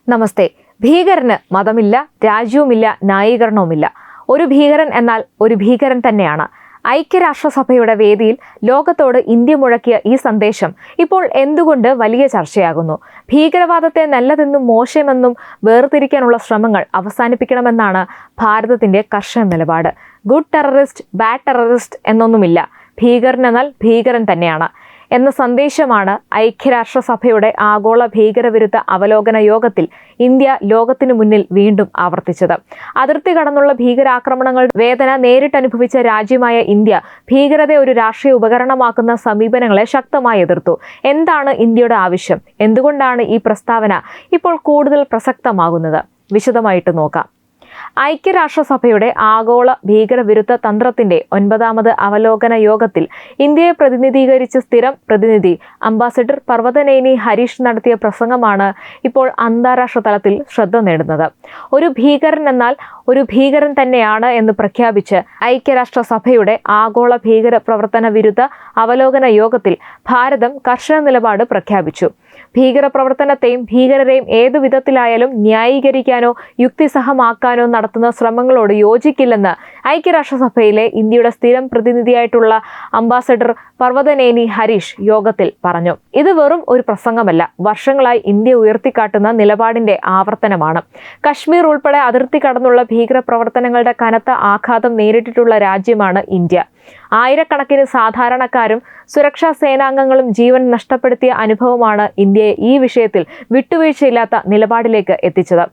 നമസ്തേ. ഭീകരന് മതമില്ല, രാജ്യവുമില്ല, ന്യായീകരണവുമില്ല. ഒരു ഭീകരൻ എന്നാൽ ഒരു ഭീകരൻ തന്നെയാണ്. ഐക്യരാഷ്ട്രസഭയുടെ വേദിയിൽ ലോകത്തോട് ഇന്ത്യ മുഴക്കിയ ഈ സന്ദേശം ഇപ്പോൾ എന്തുകൊണ്ട് വലിയ ചർച്ചയാകുന്നു? ഭീകരവാദത്തെ നല്ലതെന്നും മോശമെന്നും വേർതിരിക്കാനുള്ള ശ്രമങ്ങൾ അവസാനിപ്പിക്കണമെന്നാണ് ഭാരതത്തിന്റെ കർശന നിലപാട്. ഗുഡ് ടെററിസ്റ്റ്, ബാഡ് ടെററിസ്റ്റ് എന്നൊന്നുമില്ല. ഭീകരൻ എന്നാൽ ഭീകരൻ തന്നെയാണ് എന്ന സന്ദേശമാണ് ഐക്യരാഷ്ട്രസഭയുടെ ആഗോള ഭീകരവിരുദ്ധ അവലോകന യോഗത്തിൽ ഇന്ത്യ ലോകത്തിനു മുന്നിൽ വീണ്ടും ആവർത്തിച്ചത്. അതിർത്തി കടന്നുള്ള ഭീകരാക്രമണങ്ങളുടെ വേദന നേരിട്ടനുഭവിച്ച രാജ്യമായ ഇന്ത്യ ഭീകരതയെ ഒരു രാഷ്ട്രീയ ഉപകരണമാക്കുന്ന സമീപനങ്ങളെ ശക്തമായി എതിർത്തു. എന്താണ് ഇന്ത്യയുടെ ആവശ്യം? എന്തുകൊണ്ടാണ് ഈ പ്രസ്താവന ഇപ്പോൾ കൂടുതൽ പ്രസക്തമാകുന്നത്? വിശദമായിട്ട് നോക്കാം. ഐക്യരാഷ്ട്രസഭയുടെ ആഗോള ഭീകരവിരുദ്ധ തന്ത്രത്തിന്റെ 9ാമത് അവലോകന യോഗത്തിൽ ഇന്ത്യയെ പ്രതിനിധീകരിച്ച് സ്ഥിരം പ്രതിനിധി അംബാസഡർ പർവതനേനി ഹരീഷ് നടത്തിയ പ്രസംഗമാണ് ഇപ്പോൾ അന്താരാഷ്ട്ര തലത്തിൽ ശ്രദ്ധ നേടുന്നത്. ഒരു ഭീകരൻ എന്നാൽ ഒരു ഭീകരൻ തന്നെയാണ് എന്ന് പ്രഖ്യാപിച്ച് ഐക്യരാഷ്ട്രസഭയുടെ ആഗോള ഭീകര പ്രവർത്തന വിരുദ്ധ അവലോകന യോഗത്തിൽ ഭാരതം കർശന നിലപാട് പ്രഖ്യാപിച്ചു. ഭീകരപ്രവർത്തനത്തെയും ഭീകരരെയും ഏതു വിധത്തിലായാലും ന്യായീകരിക്കാനോ യുക്തിസഹമാക്കാനോ നടത്തുന്ന ശ്രമങ്ങളോട് യോജിക്കില്ലെന്ന് ഐക്യരാഷ്ട്രസഭയിലെ ഇന്ത്യയുടെ സ്ഥിരം പ്രതിനിധിയായിട്ടുള്ള അംബാസഡർ പർവതനേനി ഹരീഷ് യോഗത്തിൽ പറഞ്ഞു. ഇത് വെറും ഒരു പ്രസംഗമല്ല, വർഷങ്ങളായി ഇന്ത്യ ഉയർത്തിക്കാട്ടുന്ന നിലപാടിന്റെ ആവർത്തനമാണ്. കശ്മീർ ഉൾപ്പെടെ അതിർത്തി കടന്നുള്ള ഭീകരപ്രവർത്തനങ്ങളുടെ കനത്ത ആഘാതം നേരിട്ടിട്ടുള്ള രാജ്യമാണ് ഇന്ത്യ. ആയിരക്കണക്കിന് സാധാരണക്കാരും സുരക്ഷാ സേനാംഗങ്ങളും ജീവൻ നഷ്ടപ്പെടുത്തിയ അനുഭവമാണ് ഇന്ത്യയെ ഈ വിഷയത്തിൽ വിട്ടുവീഴ്ചയില്ലാത്ത നിലപാടിലേക്ക് എത്തിച്ചത്.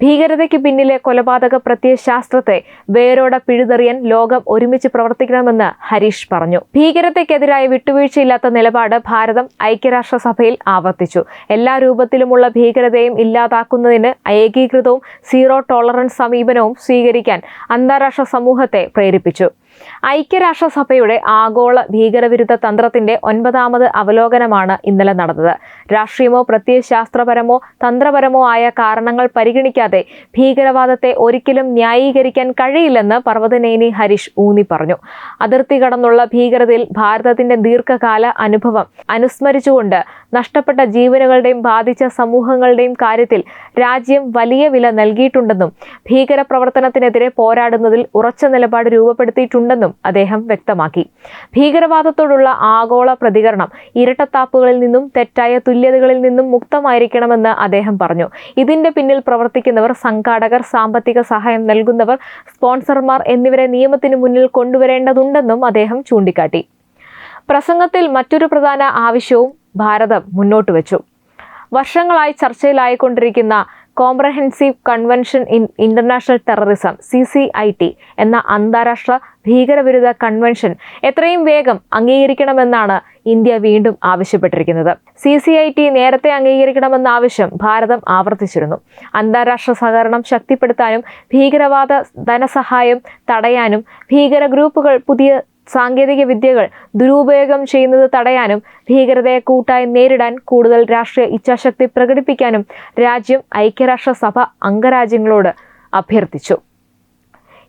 ഭീകരതയ്ക്ക് പിന്നിലെ കൊലപാതക പ്രത്യയശാസ്ത്രത്തെ വേരോടെ പിഴുതെറിയാൻ ലോകം ഒരുമിച്ച് പ്രവർത്തിക്കണമെന്ന് ഹരീഷ് പറഞ്ഞു. ഭീകരതയ്ക്കെതിരായ വിട്ടുവീഴ്ചയില്ലാത്ത നിലപാട് ഭാരതം ഐക്യരാഷ്ട്രസഭയിൽ ആവർത്തിച്ചു. എല്ലാ രൂപത്തിലുമുള്ള ഭീകരതയും ഇല്ലാതാക്കുന്നതിന് ഏകീകൃതവും സീറോ ടോളറൻസ് സമീപനവും സ്വീകരിക്കാൻ അന്താരാഷ്ട്ര സമൂഹത്തെ പ്രേരിപ്പിച്ചു. ഐക്യരാഷ്ട്രസഭയുടെ ആഗോള ഭീകരവിരുദ്ധ തന്ത്രത്തിന്റെ 9ാമത് അവലോകനമാണ് ഇന്നലെ നടന്നത്. രാഷ്ട്രീയമോ പ്രത്യയശാസ്ത്രപരമോ തന്ത്രപരമോ ആയ കാരണങ്ങൾ പരിഗണിക്കാതെ ഭീകരവാദത്തെ ഒരിക്കലും ന്യായീകരിക്കാൻ കഴിയില്ലെന്ന് പർവതനേനി ഹരീഷ് ഊന്നി പറഞ്ഞു. അതിർത്തി കടന്നുള്ള ഭീകരതയിൽ ഭാരതത്തിന്റെ ദീർഘകാല അനുഭവം അനുസ്മരിച്ചുകൊണ്ട് നഷ്ടപ്പെട്ട ജീവനുകളുടെയും ബാധിച്ച സമൂഹങ്ങളുടെയും കാര്യത്തിൽ രാജ്യം വലിയ വില നൽകിയിട്ടുണ്ടെന്നും ഭീകരപ്രവർത്തനത്തിനെതിരെ പോരാടുന്നതിൽ ഉറച്ച നിലപാട് രൂപപ്പെടുത്തിയിട്ടുണ്ടെന്നും അദ്ദേഹം വ്യക്തമാക്കി. ഭീകരവാദത്തോടുള്ള ആഗോള പ്രതികരണം ഇരട്ടത്താപ്പുകളിൽ നിന്നും തെറ്റായ തുല്യതകളിൽ നിന്നും മുക്തമായിരിക്കണമെന്ന് അദ്ദേഹം പറഞ്ഞു. ഇതിന്റെ പിന്നിൽ പ്രവർത്തിക്കുന്നവർ, സംഘാടകർ, സാമ്പത്തിക സഹായം നൽകുന്നവർ, സ്പോൺസർമാർ എന്നിവരെ നിയമത്തിന് മുന്നിൽ കൊണ്ടുവരേണ്ടതുണ്ടെന്നും അദ്ദേഹം ചൂണ്ടിക്കാട്ടി. പ്രസംഗത്തിൽ മറ്റൊരു പ്രധാന ആവശ്യവും ഭാരതം മുന്നോട്ട് വെച്ചു. വർഷങ്ങളായി ചർച്ചയിലായിക്കൊണ്ടിരിക്കുന്ന comprehensive convention in international terrorism (CCIT) എന്ന അന്താരാഷ്ട്ര ഭീകരവിരുദ്ധ കൺവെൻഷൻ എത്രയും വേഗം അംഗീകരിക്കണമെന്നാണ് ഇന്ത്യ വീണ്ടും ആവശ്യപ്പെട്ടിരിക്കുന്നത്. CCIT നേരത്തെ അംഗീകരിക്കണമെന്ന ആവശ്യം ഭാരതം ആവർത്തിച്ചിരുന്നു. അന്താരാഷ്ട്ര സഹകരണം ശക്തിപ്പെടുത്താനും ഭീകരവാദ ധനസഹായം തടയാനും ഭീകര ഗ്രൂപ്പുകൾ പുതിയ സാങ്കേതിക വിദ്യകൾ ദുരുപയോഗം ചെയ്യുന്നത് തടയാനും ഭീകരതയെ കൂട്ടായി നേരിടാൻ കൂടുതൽ രാഷ്ട്രീയ ഇച്ഛാശക്തി പ്രകടിപ്പിക്കാനും രാജ്യം ഐക്യരാഷ്ട്രസഭ അംഗരാജ്യങ്ങളോട് അഭ്യർത്ഥിച്ചു.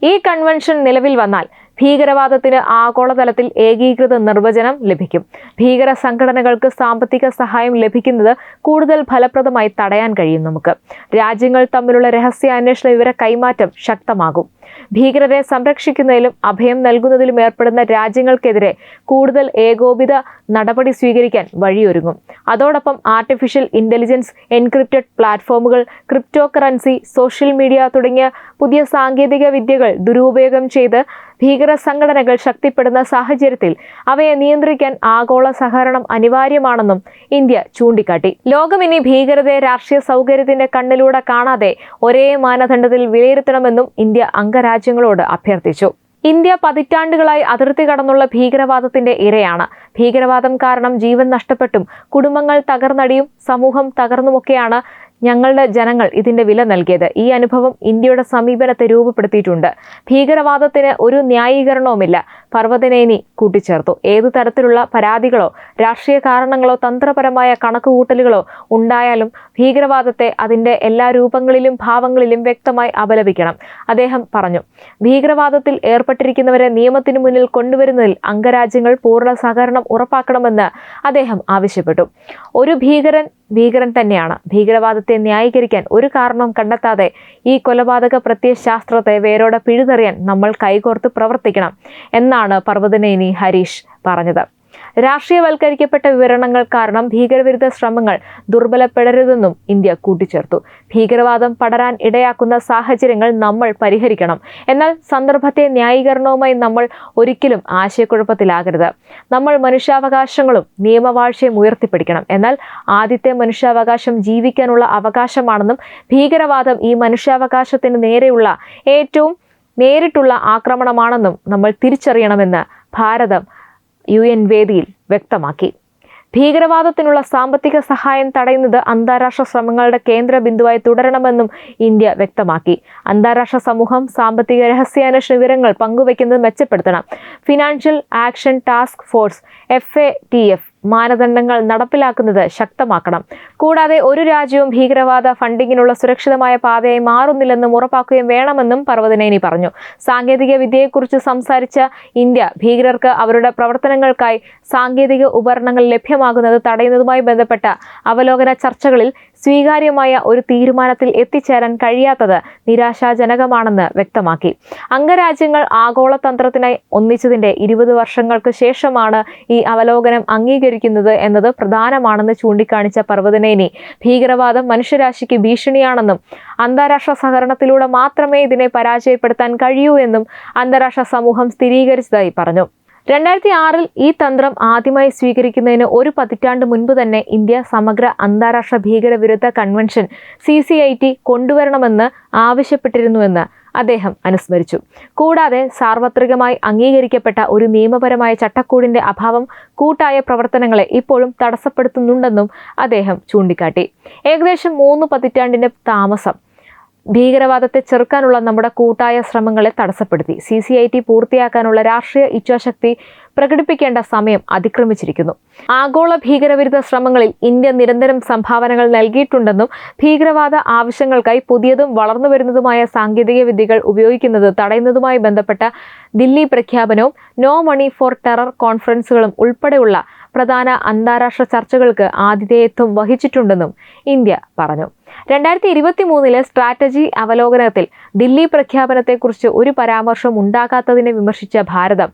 ഈ കൺവെൻഷൻ നിലവിൽ വന്നാൽ ഭീകരവാദത്തിന് ആഗോളതലത്തിൽ ഏകീകൃത നിർവചനം ലഭിക്കും. ഭീകര സംഘടനകൾക്ക് സാമ്പത്തിക സഹായം ലഭിക്കുന്നത് കൂടുതൽ ഫലപ്രദമായി തടയാൻ കഴിയും. നമുക്ക് രാജ്യങ്ങൾ തമ്മിലുള്ള രഹസ്യാന്വേഷണ വിവര കൈമാറ്റം ശക്തമാകും. ഭീകരരെ സംരക്ഷിക്കുന്നതിലും അഭയം നൽകുന്നതിലും ഏർപ്പെടുന്ന രാജ്യങ്ങൾക്കെതിരെ കൂടുതൽ ഏകോപിത നടപടി സ്വീകരിക്കാൻ വഴിയൊരുങ്ങും. അതോടൊപ്പം ആർട്ടിഫിഷ്യൽ ഇന്റലിജൻസ്, എൻക്രിപ്റ്റഡ് പ്ലാറ്റ്ഫോമുകൾ, ക്രിപ്റ്റോ കറൻസി, സോഷ്യൽ മീഡിയ തുടങ്ങിയ പുതിയ സാങ്കേതിക വിദ്യകൾ ദുരുപയോഗം ചെയ്ത് ഭീകര സംഘടനകൾ ശക്തിപ്പെടുന്ന സാഹചര്യത്തിൽ അവയെ നിയന്ത്രിക്കാൻ ആഗോള സഹകരണം അനിവാര്യമാണെന്നും ഇന്ത്യ ചൂണ്ടിക്കാട്ടി. ലോകം ഇനി ഭീകരതയെ രാഷ്ട്രീയ സൗകര്യത്തിന്റെ കണ്ണിലൂടെ കാണാതെ ഒരേ മാനദണ്ഡത്തിൽ വിലയിരുത്തണമെന്നും ഇന്ത്യ അംഗരാജ്യങ്ങളോട് അഭ്യർത്ഥിച്ചു. ഇന്ത്യ പതിറ്റാണ്ടുകളായി അതിർത്തി കടന്നുള്ള ഭീകരവാദത്തിന്റെ ഇരയാണ്. ഭീകരവാദം കാരണം ജീവൻ നഷ്ടപ്പെട്ടും കുടുംബങ്ങൾ തകർന്നടിയും സമൂഹം തകർന്നുമൊക്കെയാണ് ഞങ്ങളുടെ ജനങ്ങൾ ഇതിന്റെ വില നൽകിയത്. ഈ അനുഭവം ഇന്ത്യയുടെ സമീപനത്തെ രൂപപ്പെടുത്തിയിട്ടുണ്ട്. ഭീകരവാദത്തിന് ഒരു ന്യായീകരണവുമില്ല. പർവ്വതനേനി കൂട്ടിച്ചേർത്തു. ഏതു തരത്തിലുള്ള പരാതികളോ രാഷ്ട്രീയ കാരണങ്ങളോ തന്ത്രപരമായ കണക്കുകൂട്ടലുകളോ ഉണ്ടായാലും ഭീകരവാദത്തെ അതിന്റെ എല്ലാ രൂപങ്ങളിലും ഭാവങ്ങളിലും വ്യക്തമായി അപലപിക്കണം. അദ്ദേഹം പറഞ്ഞു. ഭീകരവാദത്തിൽ ഏർപ്പെട്ടിരിക്കുന്നവരെ നിയമത്തിനു മുന്നിൽ കൊണ്ടുവരുന്നതിൽ അംഗരാജ്യങ്ങൾ പൂർണ്ണ സഹകരണം ഉറപ്പാക്കണമെന്ന് അദ്ദേഹം ആവശ്യപ്പെട്ടു. ഒരു ഭീകരൻ തന്നെയാണ്. ഭീകരവാദത്തെ ന്യായീകരിക്കാൻ ഒരു കാരണവും കണ്ടെത്താതെ ഈ കൊലപാതക പ്രത്യയശാസ്ത്രത്തെ വേരോടെ പിഴുതെറിയാൻ നമ്മൾ കൈകോർത്ത് പ്രവർത്തിക്കണം എന്നാണ് പർവ്വതനേനി ഹരീഷ് പറഞ്ഞത്. രാഷ്ട്രീയവൽക്കരിക്കപ്പെട്ട വിവരണങ്ങൾ കാരണം ഭീകരവിരുദ്ധ ശ്രമങ്ങൾ ദുർബലപ്പെടരുതെന്നും ഇന്ത്യ കൂട്ടിച്ചേർത്തു. ഭീകരവാദം പടരാൻ ഇടയാക്കുന്ന സാഹചര്യങ്ങൾ നമ്മൾ പരിഹരിക്കണം. എന്നാൽ സന്ദർഭത്തെ ന്യായീകരണവുമായി നമ്മൾ ഒരിക്കലും ആശയക്കുഴപ്പത്തിലാകരുത്. നമ്മൾ മനുഷ്യാവകാശങ്ങളും നിയമവാഴ്ചയും ഉയർത്തിപ്പിടിക്കണം. എന്നാൽ ആദ്യത്തെ മനുഷ്യാവകാശം ജീവിക്കാനുള്ള അവകാശമാണെന്നും ഭീകരവാദം ഈ മനുഷ്യാവകാശത്തിന് നേരെയുള്ള ഏറ്റവും നേരിട്ടുള്ള ആക്രമണമാണെന്നും നമ്മൾ തിരിച്ചറിയണമെന്ന് ഭാരതം UN വേദിയിൽ വ്യക്തമാക്കി. ഭീകരവാദത്തിനുള്ള സാമ്പത്തിക സഹായം തടയുന്നത് അന്താരാഷ്ട്ര ശ്രമങ്ങളുടെ കേന്ദ്ര ബിന്ദുവായി തുടരണമെന്നും ഇന്ത്യ വ്യക്തമാക്കി. അന്താരാഷ്ട്ര സമൂഹം സാമ്പത്തിക രഹസ്യാന്വേഷണ വിവരങ്ങൾ പങ്കുവയ്ക്കുന്നത് മെച്ചപ്പെടുത്തണം. Financial action task force FATF മാനദണ്ഡങ്ങൾ നടപ്പിലാക്കുന്നത് ശക്തമാക്കണം. കൂടാതെ ഒരു രാജ്യവും ഭീകരവാദ ഫണ്ടിങ്ങിനുള്ള സുരക്ഷിതമായ പാതയായി മാറുന്നില്ലെന്നും ഉറപ്പാക്കുകയും വേണമെന്നും പർവ്വതനേനി പറഞ്ഞു. സാങ്കേതിക വിദ്യയെക്കുറിച്ച് സംസാരിച്ച ഇന്ത്യ ഭീകരർക്ക് അവരുടെ പ്രവർത്തനങ്ങൾക്കായി സാങ്കേതിക ഉപകരണങ്ങൾ ലഭ്യമാകുന്നത് തടയുന്നതുമായി ബന്ധപ്പെട്ട അവലോകന ചർച്ചകളിൽ സ്വീകാര്യമായ ഒരു തീരുമാനത്തിൽ എത്തിച്ചേരാൻ കഴിയാത്തത് നിരാശാജനകമാണെന്ന് വ്യക്തമാക്കി. അംഗരാജ്യങ്ങൾ ആഗോളതന്ത്രത്തിനായി ഒന്നിച്ചതിന്റെ 20 വർഷങ്ങൾക്ക് ശേഷമാണ് ഈ അവലോകനം അംഗീകരിക്കുന്നത് എന്നത് പ്രധാനമാണെന്ന് ചൂണ്ടിക്കാണിച്ച പർവ്വതനേനി ഭീകരവാദം മനുഷ്യരാശിക്ക് ഭീഷണിയാണെന്നും അന്താരാഷ്ട്ര സഹകരണത്തിലൂടെ മാത്രമേ ഇതിനെ പരാജയപ്പെടുത്താൻ കഴിയൂ എന്നും അന്താരാഷ്ട്ര സമൂഹം സ്ഥിരീകരിച്ചതായി പറഞ്ഞു. 2006 ഈ തന്ത്രം ആദ്യമായി സ്വീകരിക്കുന്നതിന് ഒരു പതിറ്റാണ്ട് മുൻപ് തന്നെ ഇന്ത്യ സമഗ്ര അന്താരാഷ്ട്ര ഭീകരവിരുദ്ധ കൺവെൻഷൻ CCIT കൊണ്ടുവരണമെന്ന് ആവശ്യപ്പെട്ടിരുന്നുവെന്ന് അദ്ദേഹം അനുസ്മരിച്ചു. കൂടാതെ സാർവത്രികമായി അംഗീകരിക്കപ്പെട്ട ഒരു നിയമപരമായ ചട്ടക്കൂടിന്റെ അഭാവം കൂട്ടായ പ്രവർത്തനങ്ങളെ ഇപ്പോഴും തടസ്സപ്പെടുത്തുന്നുണ്ടെന്നും അദ്ദേഹം ചൂണ്ടിക്കാട്ടി. ഏകദേശം 3 പതിറ്റാണ്ടിന്റെ താമസം ഭീകരവാദത്തെ ചെറുക്കാനുള്ള നമ്മുടെ കൂട്ടായ ശ്രമങ്ങളെ തടസ്സപ്പെടുത്തി. CCIT പൂർത്തിയാക്കാനുള്ള രാഷ്ട്രീയ ഇച്ഛാശക്തി പ്രകടിപ്പിക്കേണ്ട സമയം അതിക്രമിച്ചിരിക്കുന്നു. ആഗോള ഭീകരവിരുദ്ധ ശ്രമങ്ങളിൽ ഇന്ത്യ നിരന്തരം സംഭാവനകൾ നൽകിയിട്ടുണ്ടെന്നും ഭീകരവാദ ആവശ്യങ്ങൾക്കായി പുതിയതും വളർന്നുവരുന്നതുമായ സാങ്കേതിക വിദ്യകൾ ഉപയോഗിക്കുന്നത് തടയുന്നതുമായി ബന്ധപ്പെട്ട ദില്ലി പ്രഖ്യാപനവും നോ മണി ഫോർ ടെറർ കോൺഫറൻസുകളും ഉൾപ്പെടെയുള്ള പ്രധാന അന്താരാഷ്ട്ര ചർച്ചകൾക്ക് ആതിഥേയത്വം വഹിച്ചിട്ടുണ്ടെന്നും ഇന്ത്യ പറഞ്ഞു. 2023 സ്ട്രാറ്റജി അവലോകനത്തിൽ ദില്ലി പ്രഖ്യാപനത്തെക്കുറിച്ച് ഒരു പരാമർശം ഉണ്ടാകാത്തതിനെ വിമർശിച്ച ഭാരതം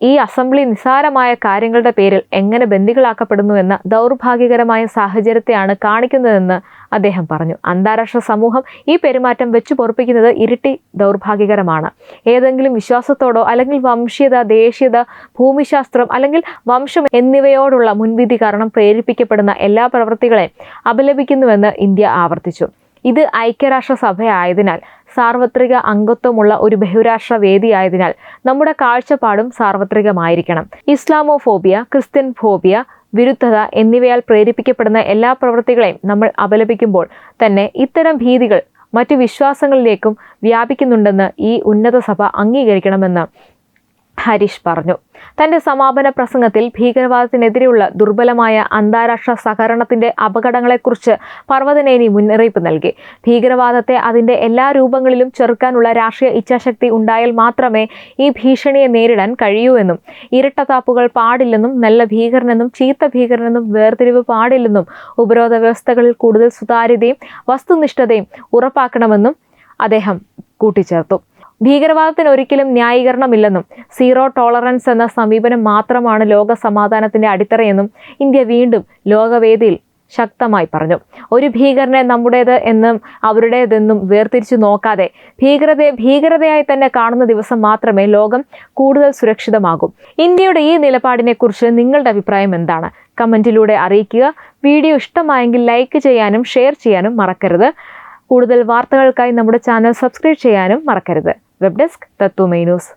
ഈ അസംബ്ലി നിസ്സാരമായ കാര്യങ്ങളുടെ പേരിൽ എങ്ങനെ ബന്ദികളാക്കപ്പെടുന്നുവെന്ന ദൗർഭാഗ്യകരമായ സാഹചര്യത്തെയാണ് കാണിക്കുന്നതെന്ന് അദ്ദേഹം പറഞ്ഞു. അന്താരാഷ്ട്ര സമൂഹം ഈ പെരുമാറ്റം വെച്ചു പൊറുപ്പിക്കുന്നത് ഇരട്ടി ദൗർഭാഗ്യകരമാണ്. ഏതെങ്കിലും വിശ്വാസത്തോടോ അല്ലെങ്കിൽ വംശീയത, ദേശീയത, ഭൂമിശാസ്ത്രം അല്ലെങ്കിൽ വംശം എന്നിവയോടുള്ള മുൻവിധി കാരണം പ്രേരിപ്പിക്കപ്പെടുന്ന എല്ലാ പ്രവൃത്തികളെയും അപലപിക്കുന്നുവെന്ന് ഇന്ത്യ ആവർത്തിച്ചു. ഇത് ഐക്യരാഷ്ട്രസഭയായതിനാൽ സാർവത്രിക അംഗത്വമുള്ള ഒരു ബഹുരാഷ്ട്ര വേദിയായതിനാൽ നമ്മുടെ കാഴ്ചപ്പാടും സാർവത്രികമായിരിക്കണം. ഇസ്ലാമോഫോബിയ, ക്രിസ്ത്യൻ ഫോബിയ, വിരുദ്ധത എന്നിവയാൽ പ്രേരിപ്പിക്കപ്പെടുന്ന എല്ലാ പ്രവൃത്തികളെയും നമ്മൾ അപലപിക്കുമ്പോൾ തന്നെ ഇത്തരം ഭീതികൾ മറ്റു വിശ്വാസങ്ങളിലേക്കും വ്യാപിക്കുന്നുണ്ടെന്ന് ഈ ഉന്നത സഭ അംഗീകരിക്കണമെന്ന് ഹരീഷ് പറഞ്ഞു. തന്റെ സമാപന പ്രസംഗത്തിൽ ഭീകരവാദത്തിനെതിരെയുള്ള ദുർബലമായ അന്താരാഷ്ട്ര സഹകരണത്തിന്റെ അപകടങ്ങളെക്കുറിച്ച് പർവ്വതനേനി മുന്നറിയിപ്പ് നൽകി. ഭീകരവാദത്തെ അതിന്റെ എല്ലാ രൂപങ്ങളിലും ചെറുക്കാനുള്ള രാഷ്ട്രീയ ഇച്ഛാശക്തി ഉണ്ടായാൽ മാത്രമേ ഈ ഭീഷണിയെ നേരിടാൻ കഴിയൂ എന്നും ഇരട്ടത്താപ്പുകൾ പാടില്ലെന്നും നല്ല ഭീകരനെന്നും ചീത്ത ഭീകരനെന്നും വേർതിരിവ് പാടില്ലെന്നും ഉപരോധ വ്യവസ്ഥകളിൽ കൂടുതൽ സുതാര്യതയും വസ്തുനിഷ്ഠതയും ഉറപ്പാക്കണമെന്നും അദ്ദേഹം കൂട്ടിച്ചേർത്തു. ഭീകരവാദത്തിന് ഒരിക്കലും ന്യായീകരണമില്ലെന്നും സീറോ ടോളറൻസ് എന്ന സമീപനം മാത്രമാണ് ലോക സമാധാനത്തിന്റെ അടിത്തറയെന്നും ഇന്ത്യ വീണ്ടും ലോകവേദിയിൽ ശക്തമായി പറഞ്ഞു. ഒരു ഭീകരനെ നമ്മുടേത് എന്നും അവരുടേതെന്നും വേർതിരിച്ചു നോക്കാതെ ഭീകരതയെ ഭീകരതയായി തന്നെ കാണുന്ന ദിവസം മാത്രമേ ലോകം കൂടുതൽ സുരക്ഷിതമാകും. ഇന്ത്യയുടെ ഈ നിലപാടിനെക്കുറിച്ച് നിങ്ങളുടെ അഭിപ്രായം എന്താണ്? കമന്റിലൂടെ അറിയിക്കുക. വീഡിയോ ഇഷ്ടമായെങ്കിൽ ലൈക്ക് ചെയ്യാനും ഷെയർ ചെയ്യാനും മറക്കരുത്. കൂടുതൽ വാർത്തകൾക്കായി നമ്മുടെ ചാനൽ സബ്സ്ക്രൈബ് ചെയ്യാനും മറക്കരുത്. വെബ് ഡെസ്ക് തത്വമൈ ന്യൂസ്.